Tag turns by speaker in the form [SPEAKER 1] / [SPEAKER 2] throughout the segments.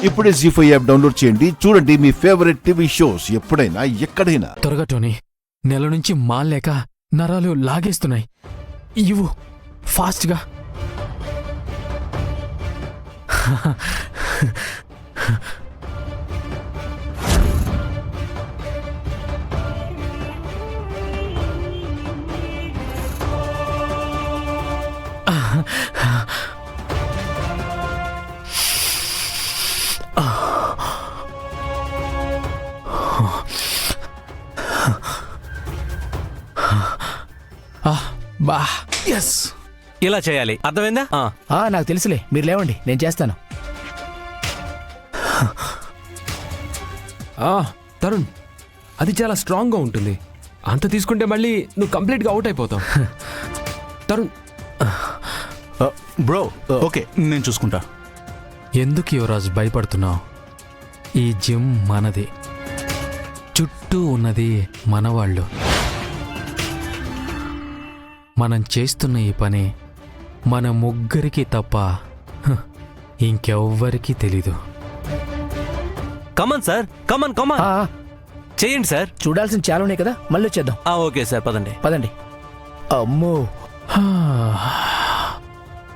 [SPEAKER 1] ఇప్పుడే జీ5 app download చేయండి. చూడండి మీ ఫేవరెట్ టీవీ షోస్ ఎప్పుడైనా ఎక్కడైనా.
[SPEAKER 2] త్వరగా టోనీ, నెల నుంచి మాల్లేక నరాలు లాగేస్తున్నాయి. ఇవ్వు ఫాస్ట్గా. బా
[SPEAKER 3] ఎస్, ఇలా చేయాలి, అర్థమైందా?
[SPEAKER 4] నాకు తెలుసులే, మీరు లేవండి, నేను చేస్తాను.
[SPEAKER 5] తరుణ్, అది చాలా స్ట్రాంగ్గా ఉంటుంది. అంత తీసుకుంటే మళ్ళీ నువ్వు కంప్లీట్గా అవుట్ అయిపోతావు. తరుణ్.
[SPEAKER 3] బ్రో ఓకే, నేను చూసుకుంటా.
[SPEAKER 2] ఎందుకు యువరాజ్ భయపడుతున్నావు? ఈ జిమ్ మనది, చుట్టూ ఉన్నది మనవాళ్ళు. మనం చేస్తున్న ఈ పని మన ముగ్గురికి తప్ప ఇంకెవ్వరికీ తెలీదు.
[SPEAKER 3] కమన్ సార్, కమన్ కమన్, చేయండి సార్.
[SPEAKER 4] చూడాల్సిన చాలా ఉన్నాయి కదా, మళ్ళీ వచ్చేద్దాం.
[SPEAKER 3] ఓకే సార్, పదండి
[SPEAKER 4] పదండి. అమ్మో,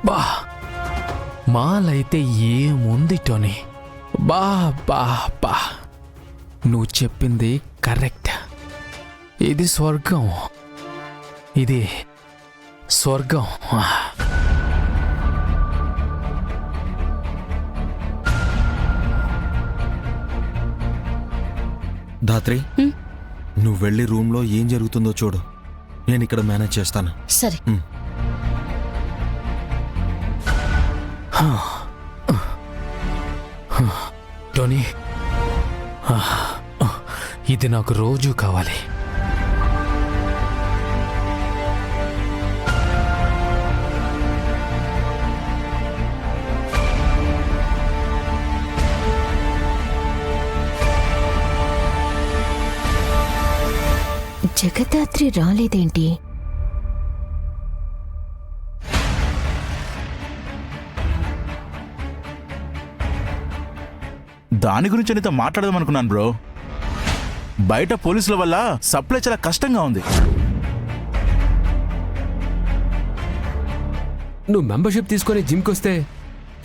[SPEAKER 2] బా మాలైతే ఏముంది టోనీ? బా బా బా, నువ్వు చెప్పింది కరెక్ట్. ఇది స్వర్గం, ఇది స్వర్గం.
[SPEAKER 6] ధాత్రి, నువ్వు వెళ్ళి రూమ్లో ఏం జరుగుతుందో చూడు, నేను ఇక్కడ మేనేజ్ చేస్తాను.
[SPEAKER 7] సరే.
[SPEAKER 2] టోనీ, ఇది నాకు రోజు కావాలి.
[SPEAKER 7] జగదాత్రి రాలేదేంటి?
[SPEAKER 8] దాని గురించి నీతో మాట్లాడదాం అనుకున్నాను బ్రో. బయట పోలీసుల వల్ల సప్లై చాలా కష్టంగా ఉంది.
[SPEAKER 5] నువ్వు మెంబర్షిప్ తీసుకొని జిమ్కి వస్తే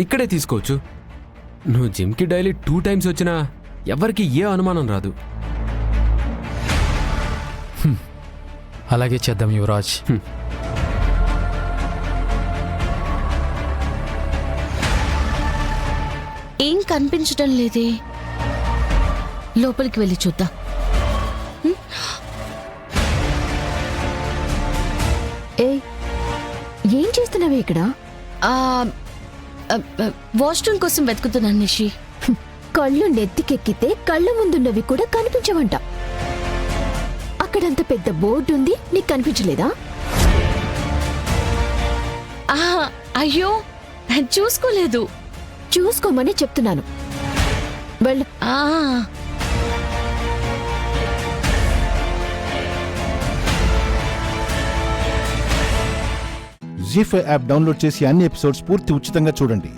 [SPEAKER 5] ఇక్కడే తీసుకోవచ్చు. నువ్వు జిమ్కి డైలీ 2 times వచ్చినా ఎవరికి ఏ అనుమానం రాదు.
[SPEAKER 2] అలాగే చేద్దాం యువరాజ్.
[SPEAKER 7] ఏం కనిపించటం లేదే, లోపలికి వెళ్ళి చూద్దాం.
[SPEAKER 9] ఏం చేస్తున్నావే ఇక్కడ?
[SPEAKER 7] వాష్రూమ్ కోసం వెతుకుతున్నాను నిషి.
[SPEAKER 9] కళ్ళు నెత్తికెక్కితే కళ్ళ ముందున్నవి కూడా కనిపించవంట. అక్కడంత పెద్ద బోర్డు ఉంది, నీకు కనిపించలేదా?
[SPEAKER 7] అయ్యో, చూసుకోలేదు.
[SPEAKER 9] చూసుకోమని చెప్తున్నాను, వెళ్ళు.
[SPEAKER 1] జీ5 యాప్ డౌన్లోడ్ చేసి అన్ని ఎపిసోడ్స్ పూర్తి ఉచితంగా చూడండి.